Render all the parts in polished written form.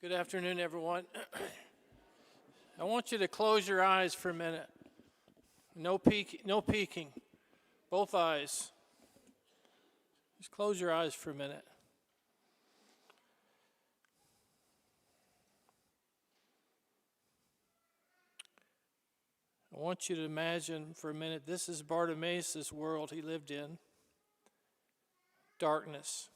Good afternoon, everyone. I want you to close your eyes for a minute. No peeking. Both eyes. Just close your eyes for a minute. I want you to imagine for a minute, this is Bartimaeus' world he lived in. Darkness.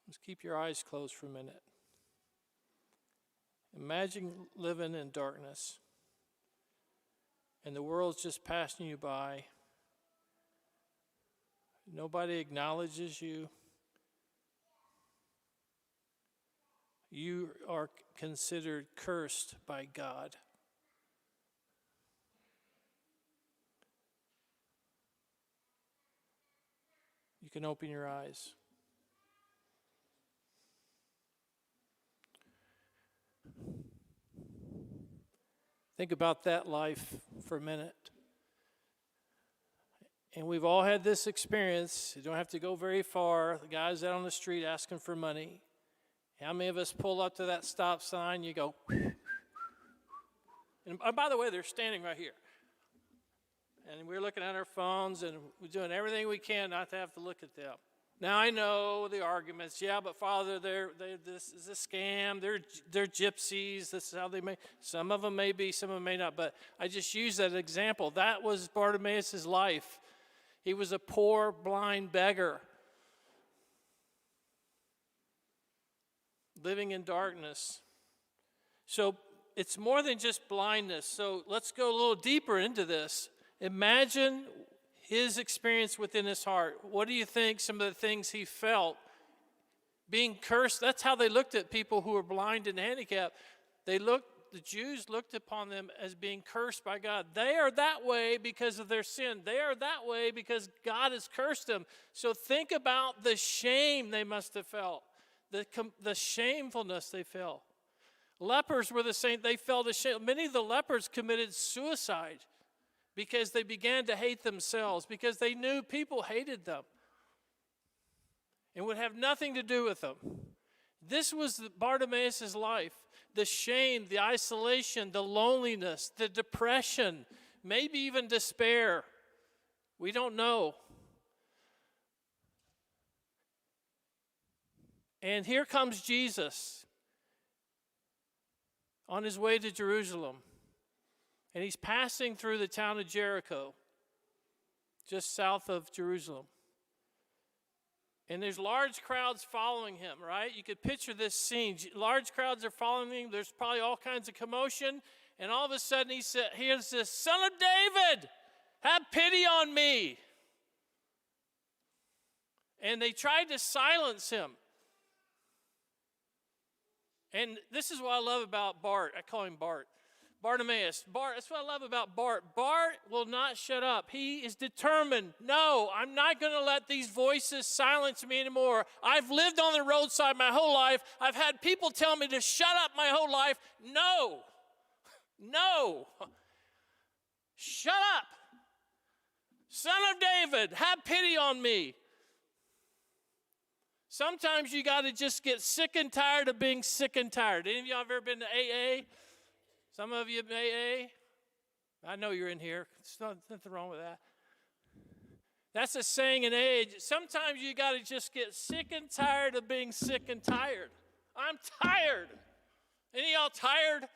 Just keep your eyes closed for a minute. Imagine living in darkness, and the world's just passing you by. Nobody acknowledges you. You are considered cursed by God. You can open your eyes. Think about that life for a minute. And we've all had this experience. You don't have to go very far. The guy's out on the street asking for money. How many of us pull up to that stop sign, you go, and by the way, they're standing right here. And we're looking at our phones, and we're doing everything we can not to have to look at them. Now, I know the arguments. Yeah, but Father, this is a scam. They're gypsies. This is how they make. Some of them may be, some of them may not. But I just use that example. That was Bartimaeus' life. He was a poor, blind beggar, living in darkness. So it's more than just blindness. So let's go a little deeper into this. Imagine his experience within his heart. What do you think some of the things he felt? Being cursed, that's how they looked at people who were blind and handicapped. The Jews looked upon them as being cursed by God. They are that way because of their sin. They are that way because God has cursed them. So think about the shame they must have felt, the shamefulness they felt. Lepers were the same. They felt ashamed. Many of the lepers committed suicide because they began to hate themselves, because they knew people hated them and would have nothing to do with them. This was Bartimaeus' life. The shame, the isolation, the loneliness, the depression, maybe even despair. We don't know. And here comes Jesus on his way to Jerusalem. And he's passing through the town of Jericho, just south of Jerusalem. And there's large crowds following him, right? You could picture this scene. Large crowds are following him. There's probably all kinds of commotion. And all of a sudden he said, here's this, Son of David, have pity on me. And they tried to silence him. And this is what I love about Bart. I call him Bart. Bartimaeus. Bart, that's what I love about Bart. Bart will not shut up. He is determined. No, I'm not going to let these voices silence me anymore. I've lived on the roadside my whole life. I've had people tell me to shut up my whole life. No. Shut up. Son of David, have pity on me. Sometimes you got to just get sick and tired of being sick and tired. Any of y'all have ever been to AA? Some of you AA, I know you're in here. There's nothing wrong with that. That's a saying in age. Sometimes you got to just get sick and tired of being sick and tired. I'm tired. Any of y'all tired?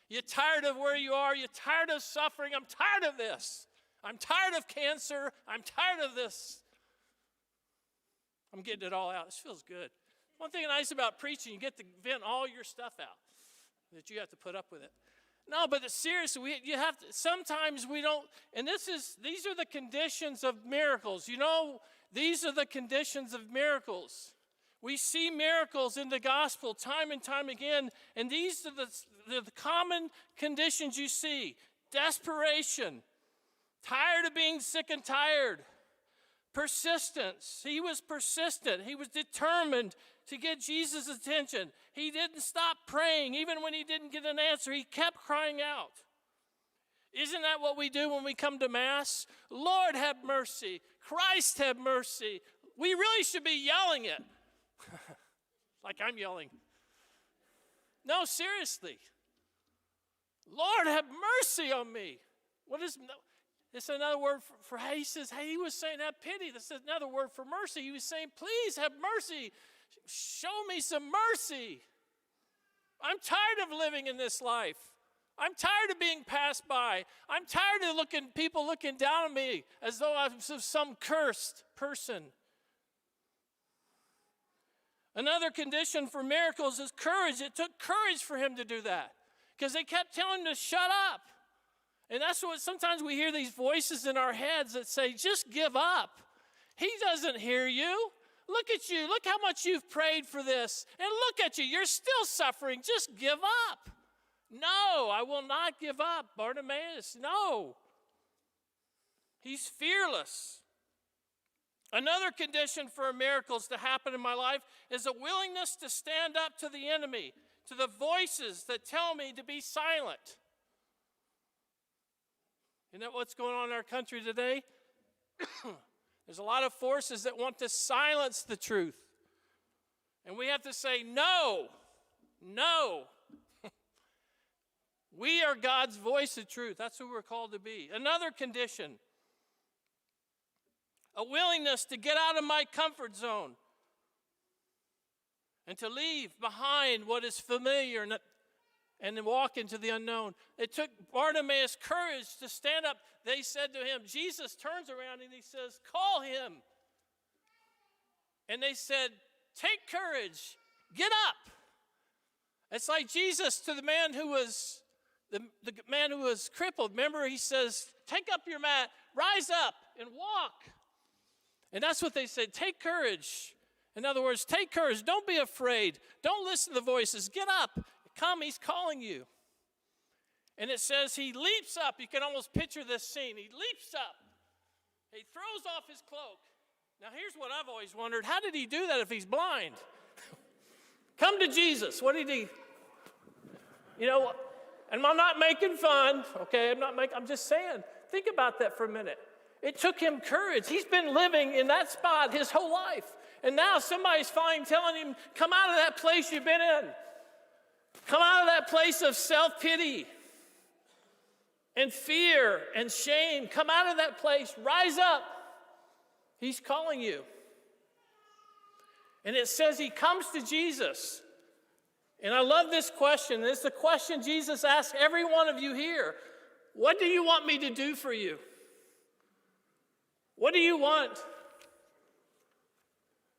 You're tired of where you are. You're tired of suffering. I'm tired of this. I'm tired of cancer. I'm tired of this. I'm getting it all out. This feels good. One thing nice about preaching, you get to vent all your stuff out. That you have to put up with it. No, but seriously, you have to. Sometimes we don't. And these are the conditions of miracles. You know, these are the conditions of miracles. We see miracles in the gospel time and time again, and these are the common conditions you see: desperation, tired of being sick and tired, persistence. He was persistent. He was determined to get Jesus' attention. He didn't stop praying. Even when he didn't get an answer, he kept crying out. Isn't that what we do when we come to Mass? Lord, have mercy. Christ, have mercy. We really should be yelling it. Like I'm yelling. No, seriously. Lord, have mercy on me. What is, it's another word for he says, hey, he was saying have pity. This is another word for mercy. He was saying, please have mercy. Show me some mercy. I'm tired of living in this life. I'm tired of being passed by. I'm tired of people looking down on me as though I'm some cursed person. Another condition for miracles is courage. It took courage for him to do that because they kept telling him to shut up. And that's what sometimes we hear these voices in our heads that say, just give up. He doesn't hear you. Look at you. Look how much you've prayed for this. And look at you. You're still suffering. Just give up. No, I will not give up. Bartimaeus, no. He's fearless. Another condition for miracles to happen in my life is a willingness to stand up to the enemy, to the voices that tell me to be silent. Isn't that what's going on in our country today? There's a lot of forces that want to silence the truth. And we have to say, no, no. We are God's voice of truth. That's who we're called to be. Another condition, a willingness to get out of my comfort zone and to leave behind what is familiar and to walk into the unknown. It took Bartimaeus courage to stand up. They said to him, Jesus turns around and he says, call him. And they said, take courage, get up. It's like Jesus to the man who was the man who was crippled. Remember, he says, take up your mat, rise up and walk. And that's what they said, take courage. In other words, take courage. Don't be afraid. Don't listen to the voices. Get up. Come, he's calling you. And it says he leaps up. You can almost picture this scene. He leaps up. He throws off his cloak. Now, here's what I've always wondered. How did he do that if he's blind? Come to Jesus. What did he? You know, and I'm not making fun, okay? I'm just saying. Think about that for a minute. It took him courage. He's been living in that spot his whole life. And now somebody's finally telling him, come out of that place you've been in. Come out of that place of self-pity and fear and shame. Come out of that place. Rise up. He's calling you. And it says he comes to Jesus. And I love this question. It's the question Jesus asks every one of you here. What do you want me to do for you? What do you want?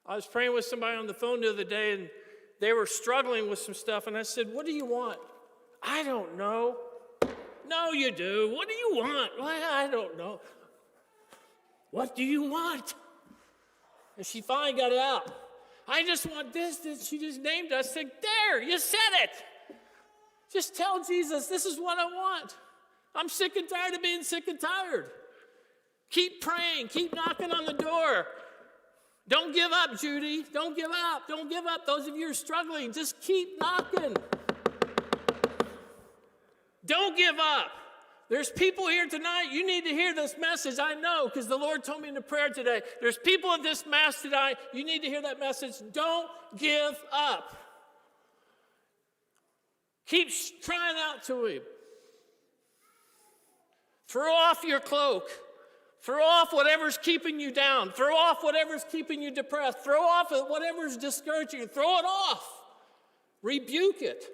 I was praying with somebody on the phone the other day, and they were struggling with some stuff, and I said, what do you want? I don't know. No, you do. What do you want? Well, I don't know. What do you want? And she finally got it out. I just want this. She just named it. I said, there, you said it. Just tell Jesus, this is what I want. I'm sick and tired of being sick and tired. Keep praying. Keep knocking on the door. Don't give up, Judy. Don't give up. Don't give up. Those of you who are struggling, just keep knocking. Don't give up. There's people here tonight. You need to hear this message. I know, because the Lord told me in the prayer today. There's people in this mass tonight. You need to hear that message. Don't give up. Keep crying out to him. Throw off your cloak. Throw off whatever's keeping you down. Throw off whatever's keeping you depressed. Throw off whatever's discouraging you. Throw it off. Rebuke it.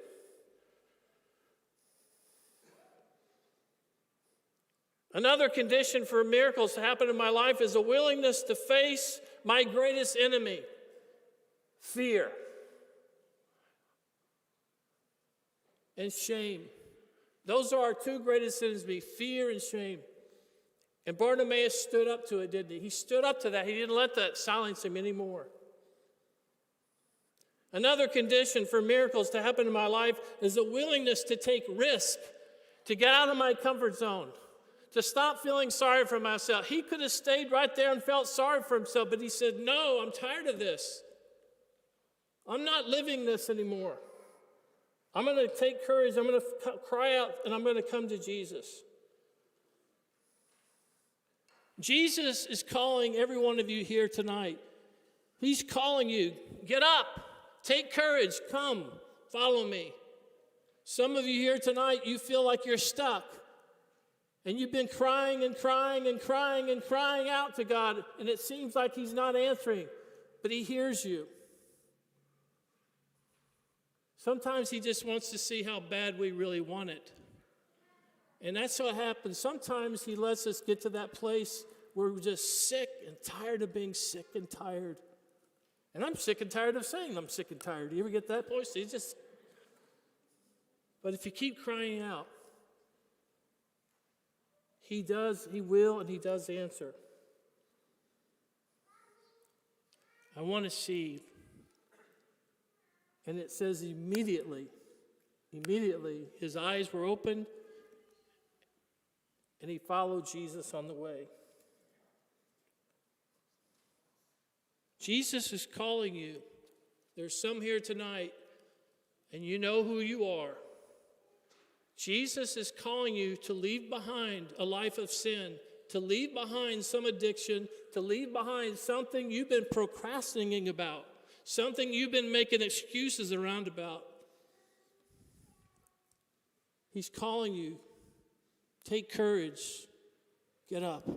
Another condition for miracles to happen in my life is a willingness to face my greatest enemy, fear and shame. Those are our two greatest enemies, fear and shame. And Bartimaeus stood up to it, didn't he? He stood up to that. He didn't let that silence him anymore. Another condition for miracles to happen in my life is a willingness to take risk, to get out of my comfort zone, to stop feeling sorry for myself. He could have stayed right there and felt sorry for himself, but he said, no, I'm tired of this. I'm not living this anymore. I'm going to take courage. I'm going to cry out, and I'm going to come to Jesus. Jesus is calling every one of you here tonight. He's calling you. Get up. Take courage. Come, follow me. Some of you here tonight, you feel like you're stuck. And you've been crying and crying and crying and crying out to God, and it seems like he's not answering, but he hears you. Sometimes he just wants to see how bad we really want it. And that's what happens. Sometimes he lets us get to that place where we're just sick and tired of being sick and tired. And I'm sick and tired of saying I'm sick and tired. Do you ever get that place? But if you keep crying out, he will, and he does answer. I want to see, and it says immediately, his eyes were opened, and he followed Jesus on the way. Jesus is calling you. There's some here tonight, and you know who you are. Jesus is calling you to leave behind a life of sin, to leave behind some addiction, to leave behind something you've been procrastinating about, something you've been making excuses around about. He's calling you. Take courage. Get up.